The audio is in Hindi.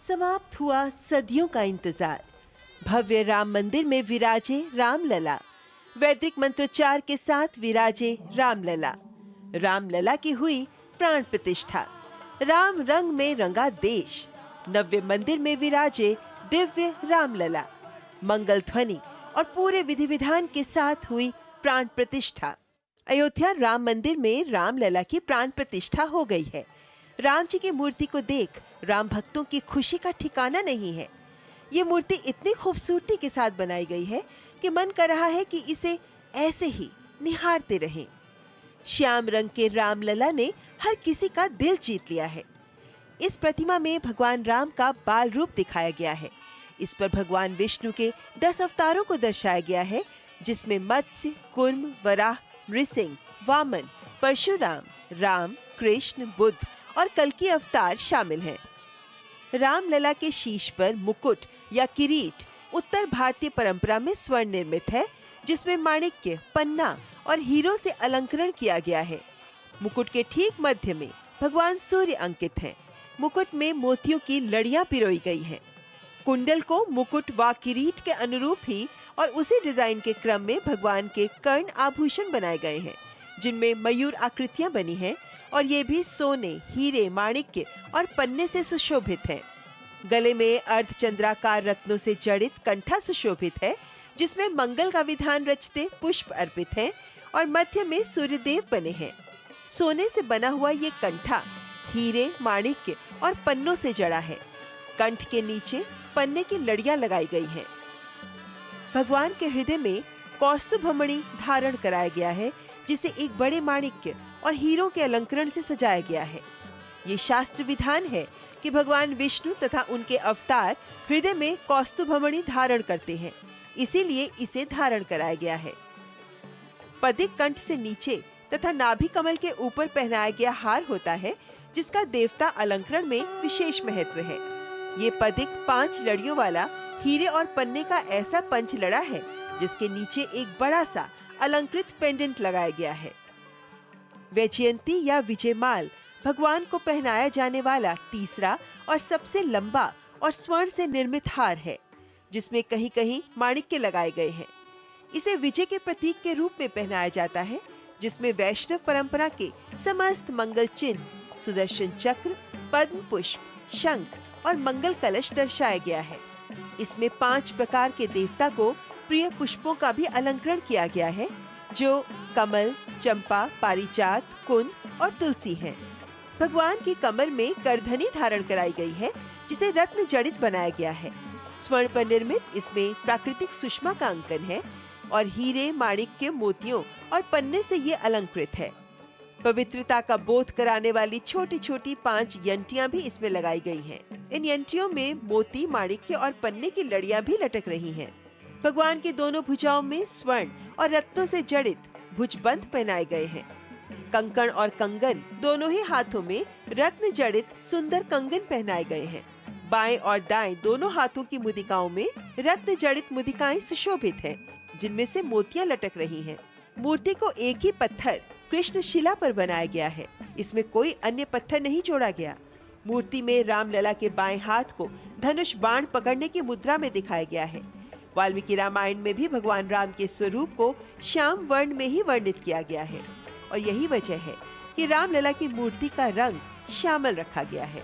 समाप्त हुआ सदियों का इंतजार। भव्य राम मंदिर में विराजे रामलला, वैदिक मंत्रोच्चार के साथ विराजे रामलला। रामलला की हुई प्राण प्रतिष्ठा। राम रंग में रंगा देश। नव्य मंदिर में विराजे दिव्य रामलला। मंगल ध्वनि और पूरे विधि विधान के साथ हुई प्राण प्रतिष्ठा। अयोध्या राम मंदिर में रामलला की प्राण प्रतिष्ठा हो गई है। राम जी की मूर्ति को देख राम भक्तों की खुशी का ठिकाना नहीं है। ये मूर्ति इतनी खूबसूरती के साथ बनाई गई है कि मन कर रहा है कि इसे ऐसे ही निहारते रहें। श्याम रंग के रामलला ने हर किसी का दिल जीत लिया है। इस प्रतिमा में भगवान राम का बाल रूप दिखाया गया है। इस पर भगवान विष्णु के 10 अवतारों को दर्शाया गया है, जिसमें मत्स्य, कूर्म, वराह, नृसिंह, वामन, परशुराम, राम, कृष्ण, बुद्ध और कल्कि अवतार शामिल हैं। रामलला के शीश पर मुकुट या किरीट उत्तर भारतीय परंपरा में स्वर्ण निर्मित है, जिसमें माणिक्य, पन्ना और हीरो से अलंकरण किया गया है। मुकुट के ठीक मध्य में भगवान सूर्य अंकित हैं। मुकुट में मोतियों की लड़ियां पिरोई गई हैं। कुंडल को मुकुट व किरीट के अनुरूप ही और उसी डिजाइन के क्रम में भगवान के कर्ण आभूषण बनाए गए हैं, जिनमें मयूर आकृतियां बनी हैं और ये भी सोने, हीरे, माणिक्य और पन्ने से सुशोभित हैं। गले में अर्धचंद्राकार रत्नों से जड़ित कंठा सुशोभित है, जिसमें मंगल का विधान रचते पुष्प अर्पित हैं और मध्य में सूर्यदेव बने हैं। सोने से बना हुआ ये कंठा हीरे, माणिक्य और पन्नों से जड़ा है। कंठ के नीचे पन्ने की लड़ियां लगाई गई हैं। भगवान के हृदय में कौस्तुभमणि धारण कराया गया है, जिसे एक बड़े माणिक्य और हीरों के अलंकरण से सजाया गया है। ये शास्त्र विधान है कि भगवान विष्णु तथा उनके अवतार हृदय में कौस्तुभमणि धारण करते हैं, इसीलिए इसे धारण कराया गया है। पदिक कंठ से नीचे तथा नाभि कमल के ऊपर पहनाया गया हार होता है, जिसका देवता अलंकरण में विशेष महत्व है। ये पदिक 5 लड़ियों वाला हीरे और पन्ने का ऐसा पंच लड़ा है, जिसके नीचे एक बड़ा सा अलंकृत पेंडेंट लगाया गया है। वैजयंती या विजयमाल भगवान को पहनाया जाने वाला तीसरा और सबसे लंबा और स्वर्ण से निर्मित हार है, जिसमें कहीं कहीं माणिक्य लगाए गए हैं। इसे विजय के प्रतीक के रूप में पहनाया जाता है, जिसमें वैष्णव परंपरा के समस्त मंगल चिन्ह, सुदर्शन चक्र, पद्म पुष्प, शंख और मंगल कलश दर्शाया गया है। इसमें 5 प्रकार के देवता को प्रिय पुष्पों का भी अलंकरण किया गया है, जो कमल, चंपा, पारिजात, कुंद और तुलसी हैं। भगवान की कमर में करधनी धारण कराई गई है, जिसे रत्न जड़ित बनाया गया है। स्वर्ण पर निर्मित इसमें प्राकृतिक सुषमा का अंकन है और हीरे, माणिक्य, मोतियों और पन्ने से ये अलंकृत है। पवित्रता का बोध कराने वाली छोटी छोटी 5 यंटियां भी इसमें लगाई गई हैं। इन यंटियों में मोती, माणिक्य और पन्ने की लड़ियां भी लटक रही हैं। भगवान की दोनों भुजाओं में स्वर्ण और रत्नों से जड़ित भुजबंध पहनाए गए हैं। कंकण और कंगन दोनों ही हाथों में रत्न जड़ित सुंदर कंगन पहनाए गए हैं। बाएं और दाएं दोनों हाथों की मुदिकाओं में रत्न जड़ित मुदिकाएं सुशोभित हैं, जिनमें से मोतियां लटक रही हैं। मूर्ति को एक ही पत्थर कृष्ण शिला पर बनाया गया है। इसमें कोई अन्य पत्थर नहीं जोड़ा गया। मूर्ति में रामलला के बाएं हाथ को धनुष बाण पकड़ने की मुद्रा में दिखाया गया है। वाल्मीकि रामायण में भी भगवान राम के स्वरूप को श्याम वर्ण में ही वर्णित किया गया है और यही वजह है कि रामलला की मूर्ति का रंग श्यामल रखा गया है।